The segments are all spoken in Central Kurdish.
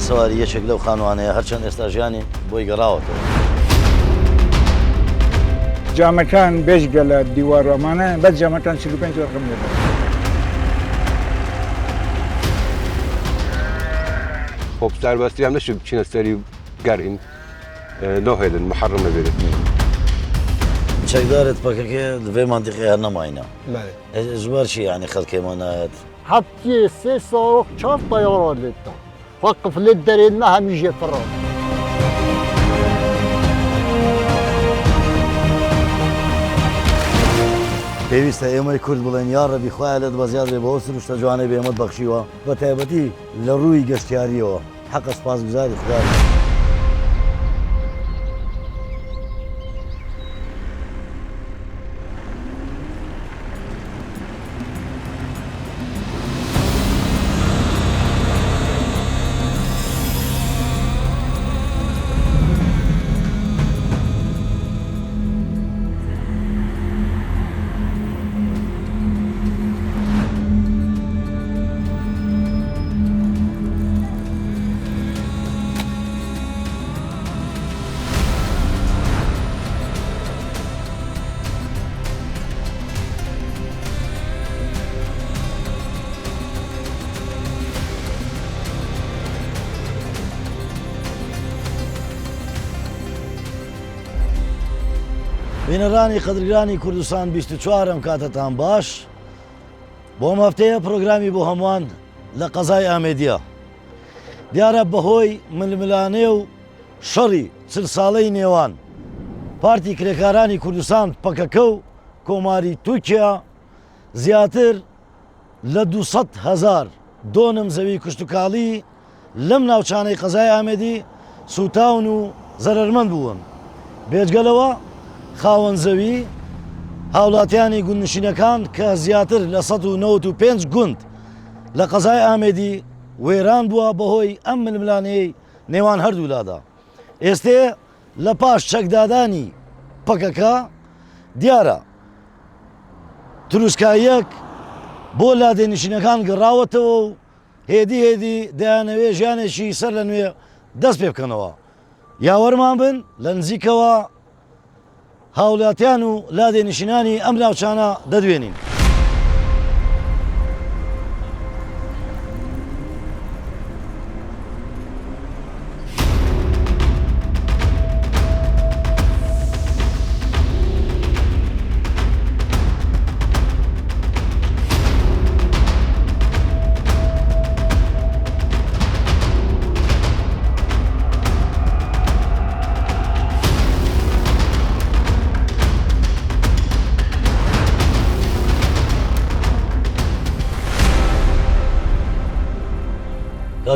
سواری یەکێک لەو خانوانەیە هەرچەند ئێستا ژیانی بۆی گەڕاوەتەوە. جامەکان بێژگە لە دیوارەمانە بەس جامەکان 45 ڕقم لێ. خب سربستی هم نشد چین سری گرین نهیدن محرم نبیده. چەکدارت پەکەکە دوێ مانتیقی هەر نەماینە. بله. ژوار چی یعنی خەڵکێمە نایەت؟ حتی 3 ساعت 4 طیارات لیتا. وقف للدرينا هم يجي فرار. پێویستە ئێمەی کورد بڵێن یا ڕەبی خوایە لەت بەزیاد بێ بەەوە سروشتە جوانەی بێمەت بەخشیوە بە تایبەتی لە ڕووی گەشتیاریەوە حەقە سپاسگوزاری خوددا. بینەرانی قەدرگرانی کوردستان 24 کاتتان باش. بۆم هەفتەیە پرۆگرامی بۆ هەمووان لە قەزای ئامێدیە. دیارە بەهۆی ململانێ و شەڕی 40 ساڵەی نێوان پارتی کرێکارانی کوردستان پەکەکە و کۆماری تورکیا زیاتر لە 200,000 دۆنم زەوی کوشتتوکاڵی لەم ناوچانەی قەزای ئامێدی سوتاون و زەرمەند بوون. بێجگەلەوە خاوەن زەوی هاوڵاتیانی گوندنشینەکان کە زیاتر لە 195 گوند لە قەزای ئامێدی وێران بووە بەهۆی ئەم ململانەی نێوان هەردوولادا. ئێستێ لە پاش چەکدادانی پەکەکە دیارە تروسکاییەک بۆ لادێنشینەکان گەڕاوەتەوە و هێدی دەیانەوێ ژیانێکی سەر لە نوێ دەست پێ بکەنەوە. یاوەرمان بن لە نزیکەوە هاوڵاتیان و لادێنشینانی ئەم ناوچانە دەدوێنین.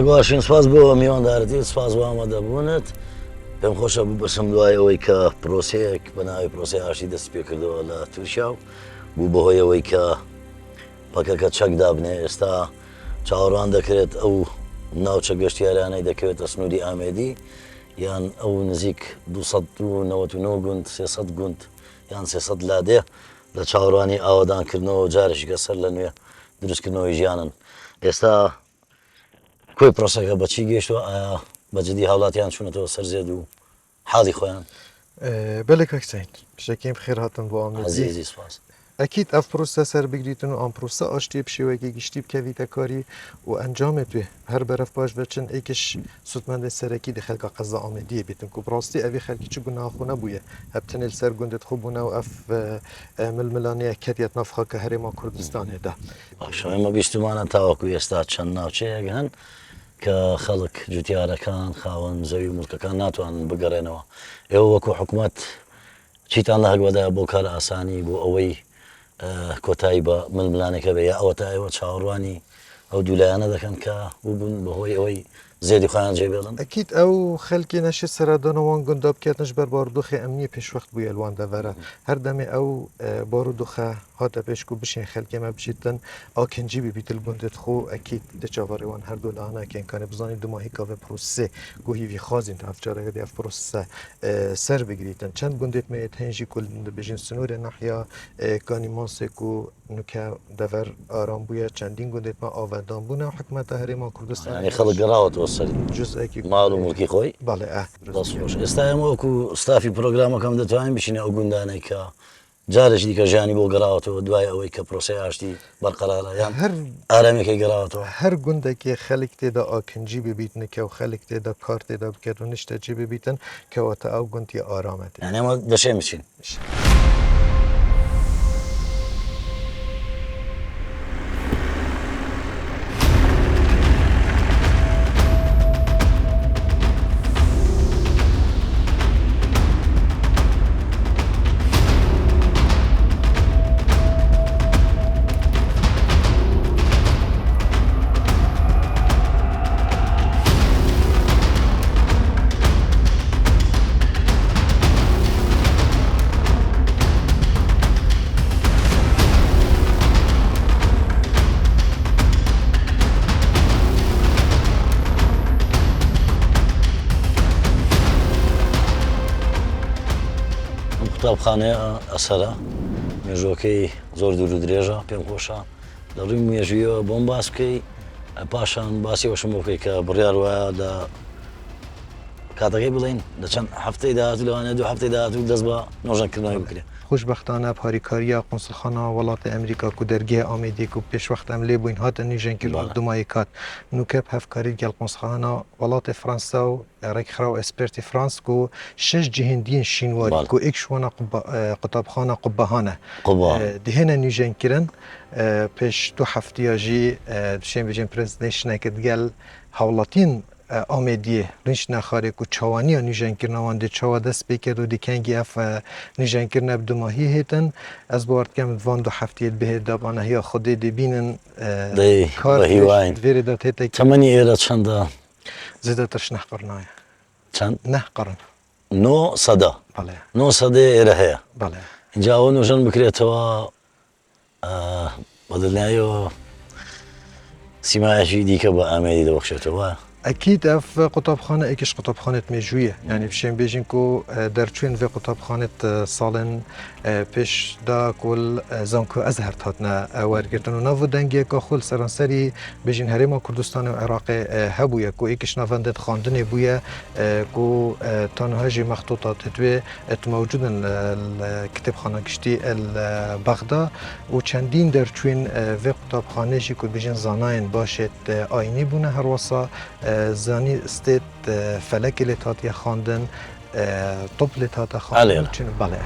کاگواشین سپاس بۆ میواندارەتی سپاس بۆ ئامادەبوونت. پێم خۆشە ببەسم دوای ئەوەی کە پرۆسەیەک بە ناوی پرۆسەی ئاشتی دەست پێ کردەوە لە تورکیا و بوو بەهۆی ئەوەی کە پەکەکە چەک دابنێ ئێستا چاوەڕوان دەکرێت ئەو ناوچە گەشتیارانەی دەکەوێتە سنووری ئامێدی یان ئەو نزیک 299 گوند 300 گوند یان 300 لادێ لە چاوەڕوانی ئاوادانکردنەوە جارێکیکە سەر لە نوێ دروستکردنەوەی ژیانن. ئێستا کۆی پرۆسەکە بەچی گەیشتوە؟ ئایا بەجددی هاوڵاتیان چوونەتەوە سەرزێد و حاڵی خۆیان؟ بەڵێ کاکسین پشەکەیم خێر هاتن بۆ ئازیزی سپاس. ئەکیید ئەف پرۆسە سەر بگریتن و ئەم پرۆسە ئاشتی پشێوەیەکی گشتی بکەویتە کاری و ئەنجامێت توێ هەر بەرەف باش بچن ئەیکش سوتمەندە سەرەکی دە خەلکە قەزا ئامێدیە بێتن و بڕاستی ئەوی خەلکی چ گوناخۆ نەبووە هەبتنێل سەر گوندت خوبوونە و ئەف ململانەیە کەتیەت نافخەکە هەرێما کوردستانێدا. ئەمە بیستمانە تاوەکو ئێستا چەند ناوچەیەک هەن کە خەڵک جوتیارەکان خاوەن زەوی ملکەکان ناتوانن بگەڕێنەوە. ئێوە وەکو حکوومەت چیتان لە هەگوەدایە بۆ کار ئاسانی بۆ ئەوەی کۆتایی بە ململانێکە بێ یا ئەوە تا ئێوە چاوەڕوانی ئەو دوولایانە دەکەن کە بووبوون بەهۆی ئەوەی زێدی خۆیان جێبێڵن؟ ئەکیید ئەو خەلکی نەشی سەردانەوان گوندا بکێتنش بەر بارودۆخی ئەمنیە پێشوەخت بووە لوان دەڤەرە هەر دەمێ ئەو بارودۆخە هاتە پێشک و بشین خەلکێمە بچیتن ئاکەنجی ببیتل گوندت خۆ ئەکیید دەچاوەڕێوان هەردوو لااناکێنکانە بزانانی دماهی کاوە پرۆسێ گوهیوی خازین ئەفجارەکە دێف پرۆسە سەر بگریتن چەند گوندێت مێت هەنجی کول دەبێژین سنوورە نەحیا کانی ماسێک و نوکە دەڤەر ئارام بووە چەندین گوندێت مە ئاوەدان بوونە حکومەتە هەرێما کوردستان خەڵک گەڕاوەتەوە سەر جزئێکی ماڵ و مڵکی خۆی بەڵێ دەست خۆش ئێستا ئێمە وەکو ستافی پرۆگرامەکەم دەتوانین بچینە ئەو گوندانەی کە جارێک دیکە ژیانی بۆ گەڕاوەتەوە دوای ئەوەی کە پرۆسی ئاشتی بەرقەرارە یان ئارامێکی گەڕاوەتەوە هەر گوندێکی خەلک تێدا ئاکنجی ببیتنکە و خەلک تێدا کار تێدا بکرد و نیشتەجی ببیتن کەواتە ئەو گوندی ئارامەتی یعنی ئەمە دەشێ بچین قوتابخانەیە ئەسەرە مێژوەکەی زۆر دوور و درێژە پێم خۆشە لە ڕووی مێژویەوە بۆم باس بکەی پاشان باسی وەشم بۆ بکەی کە بڕیار وایە لە کاتەکەی بڵین لە چەند هەفتەی داهاتوو لەوانەیە دوو هەفتەی داهاتوو دەست بە نۆژەنکردنەوەی بکرێت خوشبختانە پاریکاریە قونسڵخانە وڵاتی ئەمریکا و دەرگای ئامێدێک و پێشوەخت ئەم لێ بووین هاتە نیژەنکردن دومایی کات نوکەب هەفکاری گەل قونسڵخانە وڵاتی فرانسا و ڕێکخرا و ئەسپێرتی فرانس و 6 جیهندین شینواری و ئێکشوانە قوتابخانە قوبەهانە دهێنە نیژەنکردن پێش دو هەفتەیەژی شێن بێژین پرزنتیشنێکت گەل هاوڵاتین ئامێدیە ڕنج نەخارێک و چاوانیە نیژەنکردنەوەن دێ چاوە دەست پێ کرد و دیکەنگی ئەف نیژەنکردنە بدوماهی هێتن ئەس باوەڕکەم دوان دو هەفتەیەت بهێت دابانە هەیە خودێ دەبینن هیواین وێرەدا تێتێک تەمەنی ئێرە چەندە زیاترش نە قڕنایە چەند نە قڕن 9 سەدە بەڵێ 9 سەدەی ئێرە هەیە بەڵێ اینجا ئەوە نوژەن بکرێتەوە بە دڵنیاییەوە سیمایەکی دیکە بە ئامێدی دەبەخشێتەوە أكيد أف قطابخانة إيكش قطابخانة مجوية يعني بشين بيجينكو درتشين في قطابخانة صالن بيش دا كل زانكو أزهر هاتنا وارجرتن ونافو دنجي كخول سرانسري بيجين هريما كردستان وعراق هبويا كو إيكش نافندت خاندن بويا كو تنهاجي مخطوطات تبي موجودا الكتابخانة كشتي البغداد وچندين درتشين في قطابخانة جي كو بيجين زاناين باشت آيني بونه هر وصا زانی استید فلکی لطاتی خواندن طب لطات خواندن چون بله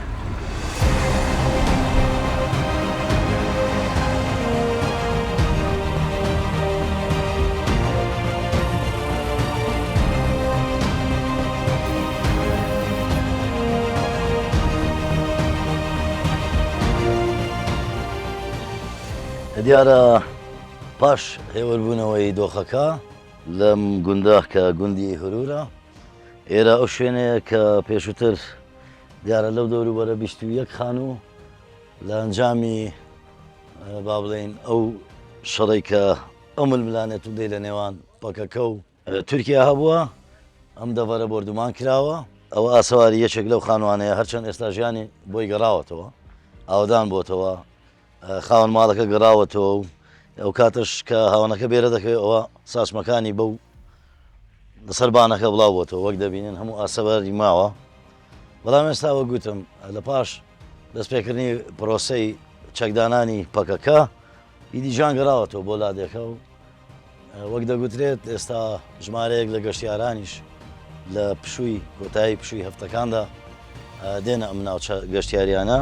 دیارە پاش هێوەربوونەوەی دۆخەکە لەم گوندە کە گوندی هەرورە ئێرە ئەو شوێنەیە کە پێشووتر دیارە لەو دەوروبەرە 21 خانوو لە ئەنجامی با بڵێن ئەو شەڕی کە ئەو ململانێت و دەی لە نێوان پەکەکە و تورکیا هەبووە ئەم دەڤەرە بردومان کراوە ئەوە ئاسەواری یەکێک لەو خانوانەیە هەرچەند ئێستا ژیانی بۆی گەڕاوەتەوە ئاودان بۆتەوە خاوەن ماڵەکە گەڕاوەتەوە و ئەو کاتش کە هاوانەکە بێرە دەکەوێت ئەوە ساسمەکانی بەو سەربانەکە بڵاو بۆتەوە وەک دەبینن هەموو ئاسەبەری ماوە بەڵام ئێستاوە گوتم لە پاش دەستپێکردنی پرۆسەی چەکدانانی پەکەکە ئیدیجان گەڕاوەتەوە بۆ لادێکە و وەک دەگوترێت ئێستا ژمارەیەک لە گەشتیارانیش لە پشووی کۆتایی پشووی هەفتەکاندا دێنە ئەم ناو گەشتیاریانە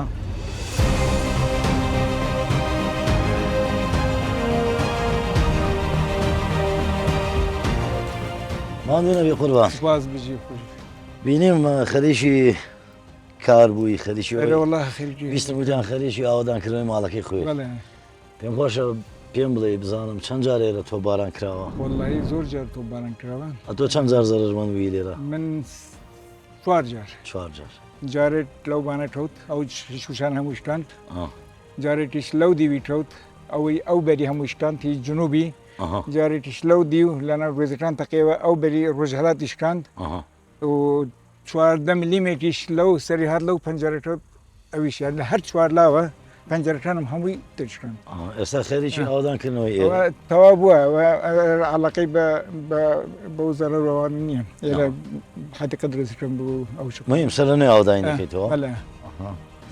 ماندوونە بێ قوربان باز بژی بینیم خەریکی کار بووی خەریکی والله خەریکی ویستم وتیان خەریکی ئاوادانکردنەوەی ماڵەکەی خۆی پێم خۆشە پێم بڵێ بزانم چەند جار لێرە تۆ باران کراوە والله زۆر جار تۆ باران کراوە تۆ چەند جار زەرمەند بووی لێرە من 4 جار 4 جار جارێت لەو بانە کەوت ئەو شوشان هەموو شتاند جارێکیش لەو دیوی کەوت ئەوەی ئەو بەری هەموو شتاندی جنوبی جارێکیش لەو دیو لەناو ڕێزەکان تەقێەوە ئەو بەری ڕۆژهەلاتی شکاند و 14 میلیمێکیش لەو سەری هات لەو پەنجەرەکە ئەویشیان لە هەر چوار لاوە پەنجەرەکانم هەمووی تشکن ئێستا خێریی ئاودانکردنەوەی ئێرە ئەوە تەوا بووە علاقەی بە وزارە ڕەوان نییە ئێرە حدەکە درستکەم بوو ئەو مهم سەرنوێ ئاودانی دەکەیتەوە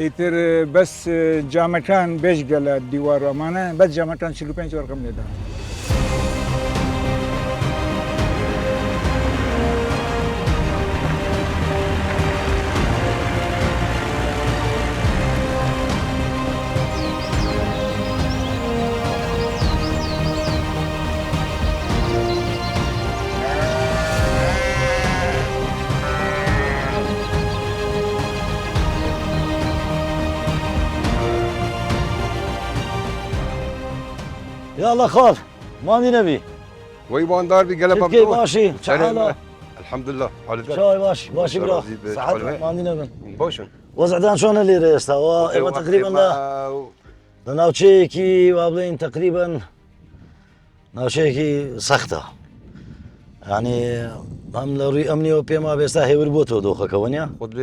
ئیتر بەس جامەکان بێژگە لە دیوارڕۆمانە بەس جامەکان 45 وەرقم لێدا يلا خال ماني نبي وی باندار بی گله كيف ماشي سلام. تعال الحمد لله حالت شاي ماشي ماشي برا راضي بك. صحتك حلوة. ماني نبي باشون وزعدان شلون الليره يا اسطى ايوه تقريبا لا ناوتشيكي وابلين تقريبا ناوتشيكي سخته يعني هم لو امني وبي ما بيستا هي وربوتو دوخه كونيا خود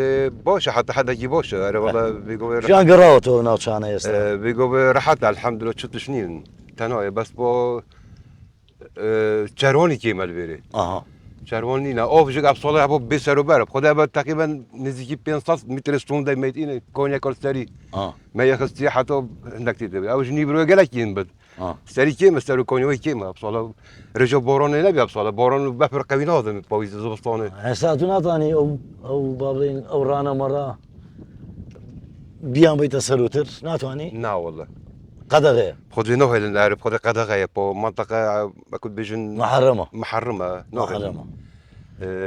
باشه حتى حدا جي باشه اره والله بيقول شلون قراوتو ناوتشانا يا اسطى بيقول راحت الحمد لله 6 سنين تناي بس با چرونی که مال بره اها چرونی نه آب جگ ابساله ابو بسر و بر خدا با تقریبا نزدیکی 500 متر استون میت اینه کونیا کار سری ما یخستی حتی نکتی ده او جنی برو گلکین بد سری که مستر کونیا که ما ابساله رجا باران نه بی ابساله باران بفر قوی نادم پاییز زبستانه حساتو ناتاني او بابلين او رانا مره بيان بيت سروتر ناتواني نه والله قدغه خود نه هل نعرف خود قدغه با منطقه اكو بيجن محرمه محرمه محرمه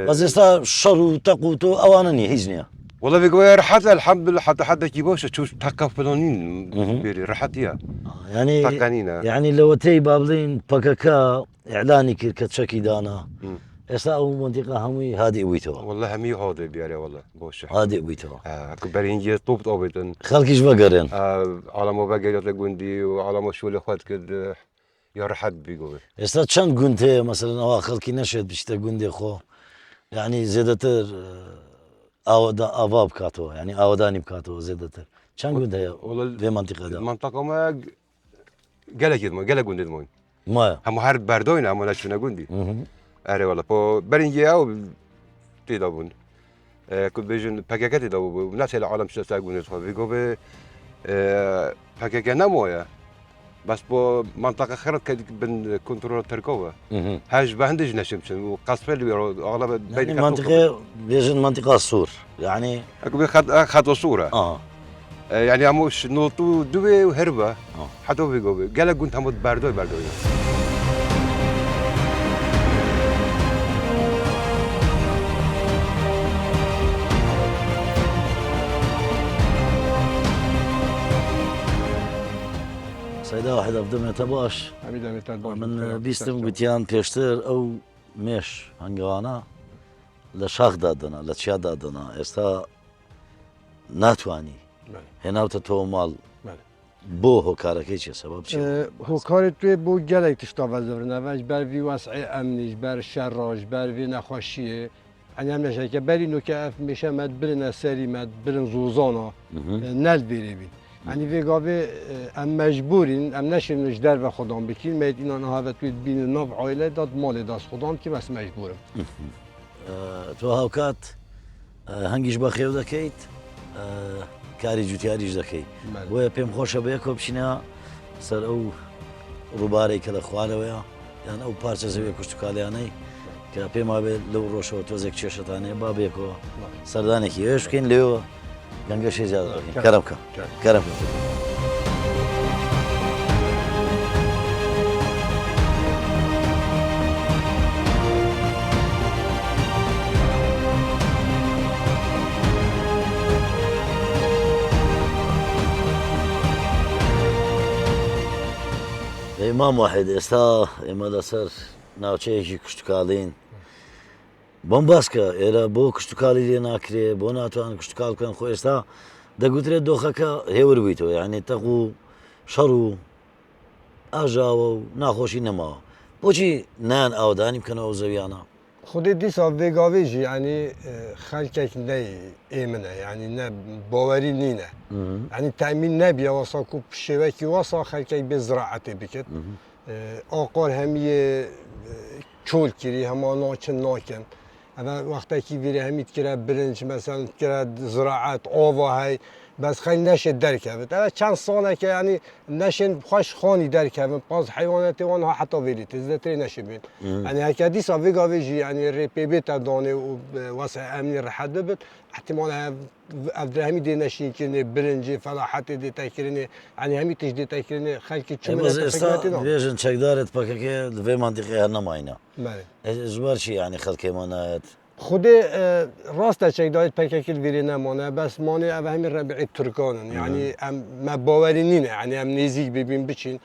بس استا شر تقوتو اوانني هيزنيا والله بيقول رحت الحمد لله حتى حدا كيبوش تشوف تقف فلانين بيري رحت يا يعني تقنينا يعني لو تي بابلين بكاكا اعلاني كركت شكي دانا استا او منطقه همي هادئ ويتو والله همي هذا بيري والله بوش هادئ ويتو اكو برينجي طوبت اوبتن خلقش بقرين على ما بقى جوندي وعلى ما شو الاخوات كد يا رحت بيقول استا چند گونته مثلا او خلقي نشد بشتا گوندي خو يعني زيادتر اواب كاتو يعني اوداني بكاتو زيادتر چند گونته والله في منطقه دا المنطقه ما قال كده ما قال جوندي مون ما هم هر بردوين هم نشنا جوندي اره والله با برينجي او تيدا بون كنت بيجن باكاكا تيدا بون ناس العالم شو ساقون يدخل بيقول باكاكا نمويا بس با منطقة خيرت كد بن كنترول تركوبة هاج بهندج نشمشن وقصفل اغلب يعني منطقه بيجن منطقه السور يعني اكو خد صورة يعني هموش نوطو دوي وهربة حتى بيقول قال كنت هموت بردوي سيدا واحد افضل تباش من بيستم قتيان بيشتر او مش هنگوانا لشاخ دادنا لتشيا دادنا استا ناتواني هنا تو مال بو هو كاركي چه سبب چه هو کاری توی بو گلک تشتا وزورنه وش بر وی وسع امنیش بر شراج بر وی نخوشیه انیم نشه که بری نو که اف میشه مد برن سری مد برن زوزانا نل بیری بید یعنی وی گاوی ام مجبورین ام نشین نجدر و خودم بکین مید اینا نهاوه توی بین نو عائله داد مال داست خودم که بس مجبورم تو هاوکات هەنگیش بە خێو دەکەیت کاری جوتیاریش دەکەیت بۆیە پێم خۆشە بەیە کۆ بچینە سەر ئەو ڕووبارەی کە لە خوارەوەیە یان ئەو پارچە زەویە کوشتتوکالیانەی کە پێم وابێت لەو ڕۆژەوە تۆزێک کێشەتانەیە با بێکەوە سەردانێکی ئێش بکەین لێوە گەنگەشی زیاد دەکەین کەرە بکە کەرە بکە. ئێمام واحد ئێستا ئێمە لەسەر ناوچەیەکی کشتتوکاڵین بۆم باسکە ئێرە بۆ کشتتوکاڵی لێ ناکرێ بۆ ناتوان کشتتوکاڵ بکەن خۆ ئێستا دەگوترێت دۆخەکە هێور بوویتەوە یعنی تەق و شەڕ و ئاژاوە و ناخۆشی نەماوە بۆچی نان ئاودانی بکەنەوە زەویانە خودی دیسا ویگاویجی یعنی خلکک نه ایمنه یعنی نه باوری نینه یعنی تأمین نبیه واسا کو شبکی واسا خلکک به زراعت بکت آقار همیه چول کری هما ناچن ناکن اما وقتی که ویری همید کرد برنج مثلا کرد زراعت آوا های بس خیلی نشه درکبت اما چند ساله که یعنی نشن خوش خانی درکبت باز حیوانات آنها حتی ویری تزدتری نشه بین یعنی هکدی ساویگا ویجی یعنی ریپی بیت دانه و واسه امنی راحت ببت احتمال افدر همی دی نشین کنه برنجی فلاحت دی تکرینه یعنی همی تج دی تکرینه خلکی چه بس استا بيجن شقدارت بكاكي في منطقة هرنا ماينا بله اجبار شي يعني خلق منات خود راست چک داید پکیل ویری نمانه بس مانه او همین ربعی ترکانن یعنی ما باوری نینه یعنی هم نزیک ببین بچین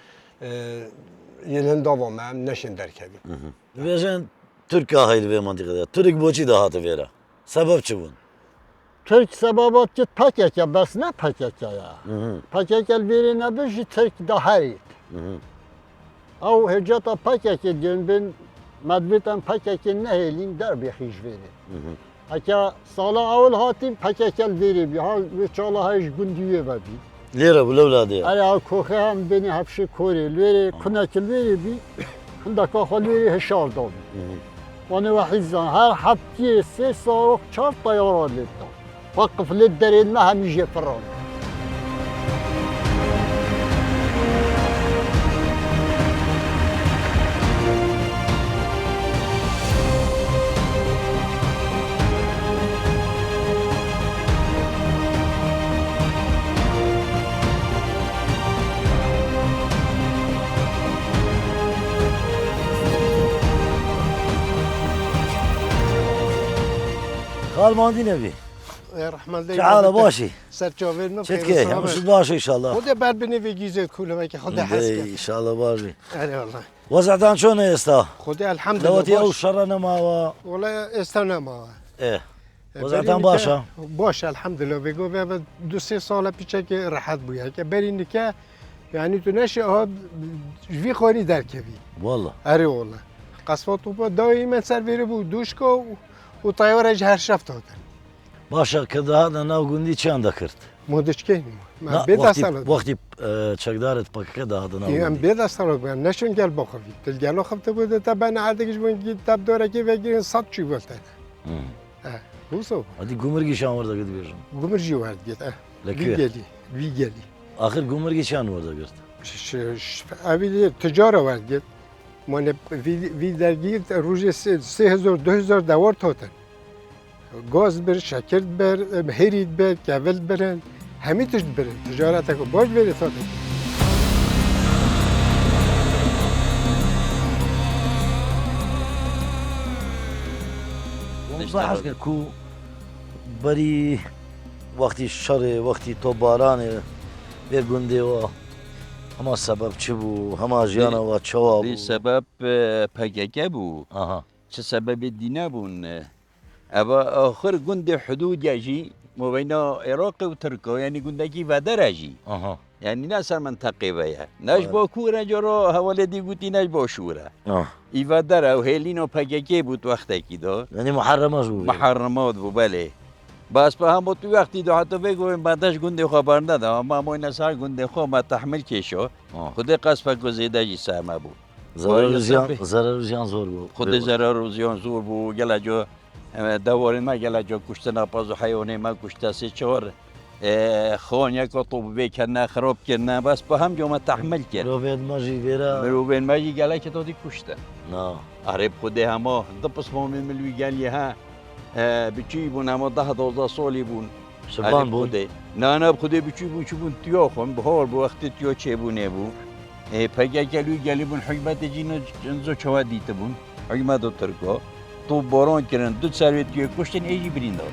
یه هنداوا ما هم نشین درکبی بيجن ترك هاي في منطقة ترك بوچي ده هات فيرا سبب چه بون Türk sebabat ki pakeke bes ne pakeke ya. Pakekel biri ne bir Türk daha iyi. Av hecata pakeke diyorum ben medvetten pakekin ne helin der bir hiç veri. Haka sala avul hatim pakekel veri bir ha ve çala hiç gündiye babi. ليرة ولا ولاد يا Ara kohe hem beni hepsi kore veri kunakil veri bir hındaka veri heşar da. Onu vahizan her haftiye se soğuk çarp dayar letta. وقف للدرين ما هم يجي فرون خال ماندي نبي يا رحمن الله تعال باشي سرچاویر نو شد كي مش باشي ان شاء الله خود بر بنی ویگیزت کوله و که خود حس ان کرد شاء الله باشي آره والله وزعتان شلون يستا خود الحمد دوتي لله او باش شرنا ما و والله استنا ما ايه وزعتان باشا باش الحمد لله بگو به دو سه سال پیش که راحت بوده که برینی که یعنی تو نشه ها جوی خاری درکبی والله آره والله قصفات تو دائما سر بره بود دوشکا و طیارش هر شفت دادن باشا كذا هذا ناو قندي چند كرت مودش که ما لا بيت وقتي اصلا وقتي شقدارت بك كذا هذا ناو یم قندي. بيت اصلا بگم نشون گل بخوی تلگلو خفته بوده تا بنا عادش بون گید تب داره که بگیرین صد چی بولته بوسو هذه قمرقي شان وردا قد بيجن گمرجی ورد گید لكي وی گلی اخر قمرقي شان وردا قرت اولی تجاره ورد گید من وی درگیر روز 3000 2000 دوار تاتن گاز بر شکر بر هرید بر کول برن همه تشت برن تجارت کو باش بری تاتن صح كو بري وقتي الشر وقتي توبارانه bir günde o ama sebep çi bu ama jiyana ve çava لی bu سبب پککه بو aha چه سبب دینه بون اما آخر گند حدود یجی مبین عراق و ترکیه یعنی گندگی ودر اجی aha یعنی نه سر منطقه ویا نش با کوره جرا حواله دی گوتی نش با شوره ah ای ودر او هلین و پککه بود وقتی کی دا yani muharrama bu محرمات بو بله بس به هم تو وقتی دو حتی بگو بعدش گنده خبر ندارم اما ما این سر گنده خو ما تحمل کشو خود قصف گزیده جی سرمه بود zarar ziyan zor bu خود ضرر و زیان زور بو گله جو دوارین ما گله جو کشته نپاز و حیوانی ما کشته سه چهار خان یک طوب بکنه خراب کنه بس با هم جو ما تحمل کرد روبید ماجی بیرا مروبین ماجی گله که تو دی کشته نه عرب خوده همه دپس ما ملوی گلی ها بچی بون همه 10-12 سالی بون شبان بود نه بخوده بچی بون چی بون تیا خون بهار بو وقت تیا چه بونه بو پگه گلی بون حکمت جینو جنزو چوا دیته بون حکمت و ترکا تو باران کردن دو سرویت تیا کشتن ایجی برین دار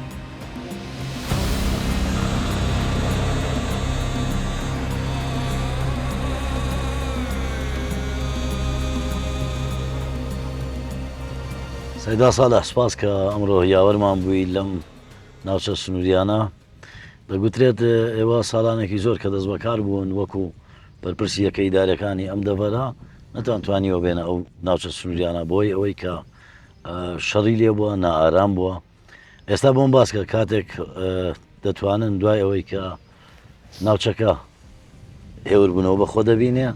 سیدا صالح سپاس که امروز یاورمان بوی لم ناوچه سنوریانا دەگوترێت ئێوە ساڵانێکی زۆر کە دەست بەکار بوون وەکو بەرپرسی یەکەی ئیدارەکانی ئەم دەڤەرە نەتوانیوە بێنە ئەو ناوچە سنووریانە بۆی ئەوەی کە شەڕی لێ بووە نائارام بووە ئێستا بۆم باسکە کاتێک دەتوانن دوای ئەوەی کە ناوچەکە هێوربوونەوە بەخۆ دەبینێ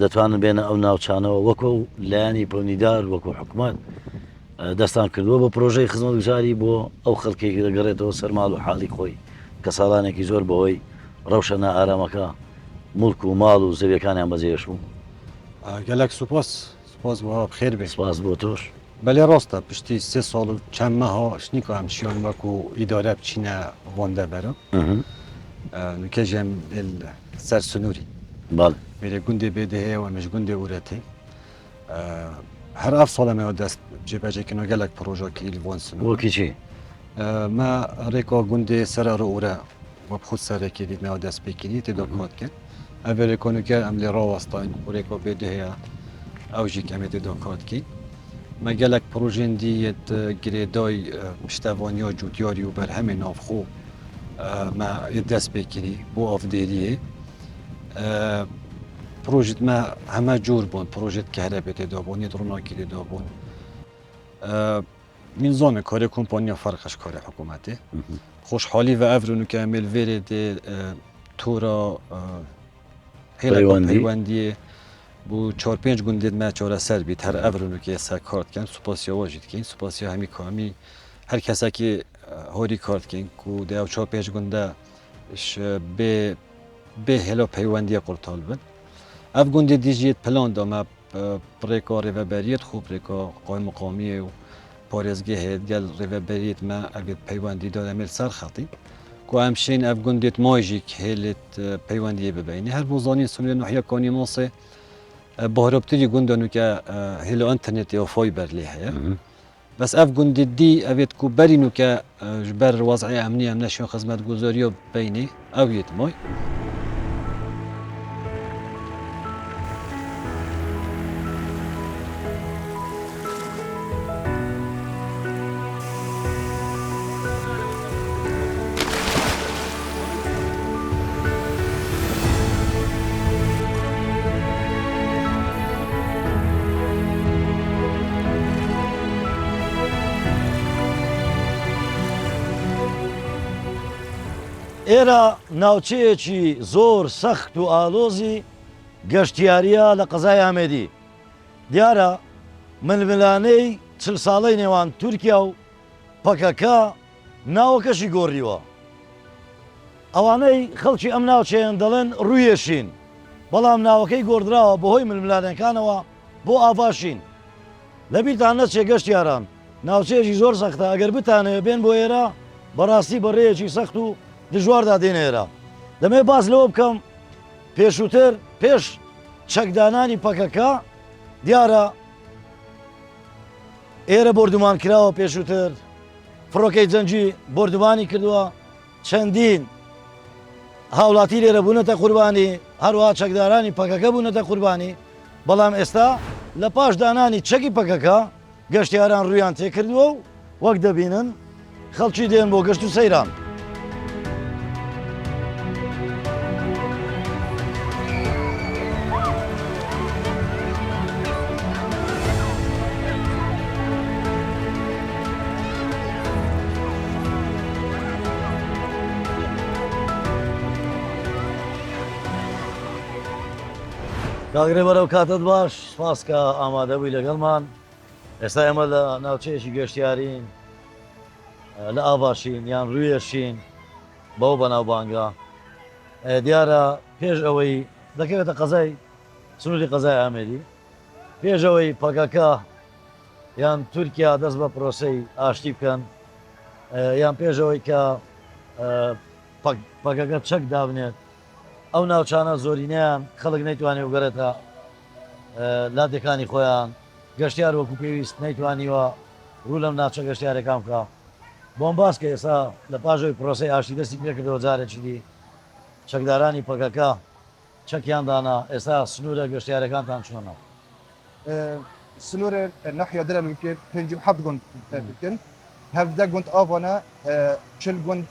دەتوانن بێنە ئەو ناوچانەوە وەکو لایانی پەونیدار وەکو حکوومەت دەستان کردووە بە پرۆژەی خزمەتگوزاری بۆ ئەو خەڵکێکی دەگەڕێتەوە سەرماڵ و حاڵی خۆی کە ساڵانێکی زۆر بەهۆی ڕەوشە نائارامەکە مڵک و ماڵ و زەویەکانیان بەجێش بوو gelek سوپاس سپاس بۆ بخێر بێ سپاس بۆ تۆش بەلێ ڕاستە پشتی سێ ساڵ و چەند مەها شنیکە ئەم شیان وەکو ئیدارە بچینە وەندە بەرە نکەژێم سەر سنووری باڵێ بێرێ گوندێ بێدە هەیە و ئەمەش گوندێ وورەتی هەر ئەف ساڵەمەوە دەست جێبەجێکردنەوە gelek پرۆژەکی ئیلڤۆن سنوور وەکی چی ما ڕێکا گوندێ سەرە ئورە وە خود سەرێکی دیتنەوە دەست پێکردی تێدا کات کرد ئەvê rêkonûker em lê rawastayîn û rêka bêdê heye ew jî em ê têda katkî me gelek projeyên dîyet girêdayî piştevaniya cûdiyarî û berhemê navxwe me ê dest pê kirî bo avdêriyê projeyt me heme cûr bûn projeyt kehrepê têda bûn yê ronakî têda bûn min zane karê kompanya ferqeş karê hikûmetê xoşhalî ve ev rûnûke em ê li vêrê dê tora peywendiyê bû 4-5 gundên me çareser bît her ev rûnûkê serkar dikin supasiya wa jî dikin supasiya hemî kamî her kesekî horî kar dikin ku di ew 4-5 gunde bê hêla peywendiye qurtal bin ev gundê dî jî plan da me rêka rêveberiyet xwe rêka qaymeqamiyê û parêzgehê gel rêveberiyet me ev peywendî da em ê li ser xetîn ku em şên ev gundêt may jî hêlêt peywendiyê bibeyne her bo zanîn Sunûrê Nahiya Kanî Masê bahraptirî gundan ke hêla internetê û fayber lê heye bes ev gundê dî evêt ku berîn ke ji ber wezî emnî em neşiya xizmetguzariya beynê ew yêt may ئێرە ناوچەیەکی زۆر سەخت و ئالۆزی گەشتیاریە لە قەزای ئامێدی دیارە ململانەی 40 ساڵەی نێوان تورکیا و پەکەکە ناوەکەشی گۆڕیوە ئەوانەی خەڵکی ئەم ناوچەیان دەڵێن ڕوویەشین بەڵام ناوەکەی گۆڕدراوە بەهۆی ململانەکانەوە بۆ ئاڤاشین لەبیرتان نەچێ گەشتیاران ناوچەیەکی زۆر سەختە ئەگەر بتانەوێ بێن بۆ ئێرە بەڕاستی بەڕێیەکی سەخت و دژواردا دێنێرە دەمێ باز لەوە بکەم پێشووتر پێش چەکدانانی پەکەکە دیارە ئێرە بردومان کراوە پێشووتر فڕۆکەی جەنجی بردومانی کردووە چەندین هاوڵاتی لێرە بوونەتە قوربانی هەروەها چەکدارانی پەکەکە بوونەتە قوربانی بەڵام ئێستا لە پاش دانانی چەکی پەکەکە گەشتیاران ڕوویان تێکردووە و وەک دەبینن خەڵکی دێن بۆ گەشت و سەیران کاگرێ بەرەو کاتت باش سپاسکە ئامادەبووی لەگەڵمان ئێستا ئێمە لە ناوچەیەکی گەشتیارین لە ئاڤاشین یان ڕوویەشین بەو بەناوبانگە دیارە پێش ئەوەی دەکەوێتە قەزای سنووری قەزای ئامێدی پێش ئەوەی پەکەکە یان تورکیا دەست بە پرۆسەی ئاشتی بکەن یان پێشەوەی کە پەکەکە چەک دابنێت ئەو ناوچانە زۆرینیان خەڵک نەیتوانێت وگەرێتە لادەکانی خۆیان گەشتیار وەکو پێویست نەیتوانیوە ڕوو لەم ناوچە گەشتیارەکان بکە بۆم باس کە ئێستا لە پاژۆی پرۆسی ئاشتی دەستی پێکردەوە جارێکی دی چەکدارانی پەکەکە چەکیان دانا ئێستا سنوورە گەشتیارەکانتان چۆنە سنوورە نەحیا دەرە ممکن 57 گوند بکەن هەفدە گوند ئاوانە 40 گوند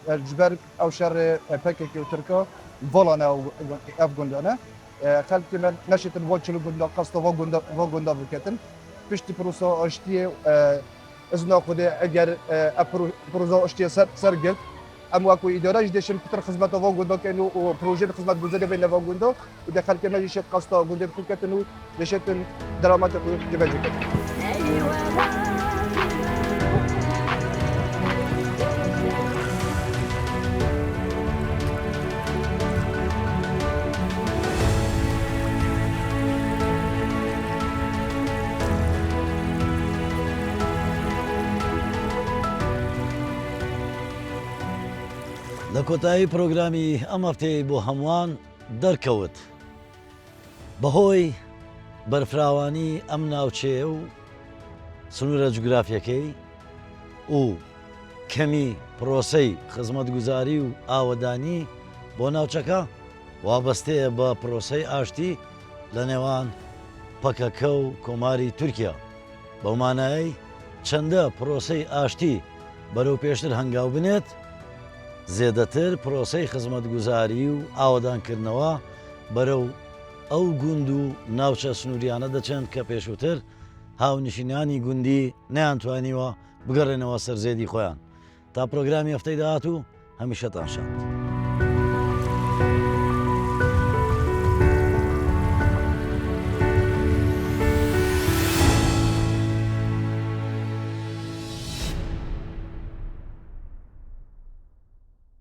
الجبر او شر باكيكي وتركا فولانا اف غوندانا خلق من نشيت الواتشلو غوندا قصد فوغوندا بكتن پشتی پروسا آشتی از ناخوده اگر پروسا آشتی سر گرد ام واکو اداره جدشم پتر خدمت وان گوندو کنو و پروژه خدمت گذاری بین وان گوندو و داخل کنه جشت قسطا گوندو کنو جشت درامات دیوژی لە کۆتایی پرۆگرامی ئەم هەفتەی بۆ هەمووان دەرکەوت بەهۆی بەرفراوانی ئەم ناوچەیە و سنوورە جوگرافیەکەی و کەمی پرۆسەی خزمەتگوزاری و ئاوەدانی بۆ ناوچەکە وابەستەیە بە پرۆسەی ئاشتی لە نێوان پەکەکە و کۆماری تورکیا بەو مانایی چەندە پرۆسەی ئاشتی بەرەو پێشتر هەنگاو بنێت زێدەتر پرۆسەی خزمەتگوزاری و ئاوەدانکردنەوە بەرەو ئەو گوند و ناوچە سنووریانە دەچێن کە پێشووتر هاونشینانی گوندی نەیانتوانیوە بگەڕێنەوە سەرزێدی خۆیان تا پرۆگرامی هەفتەی داهات و هەمیشەتان شاد.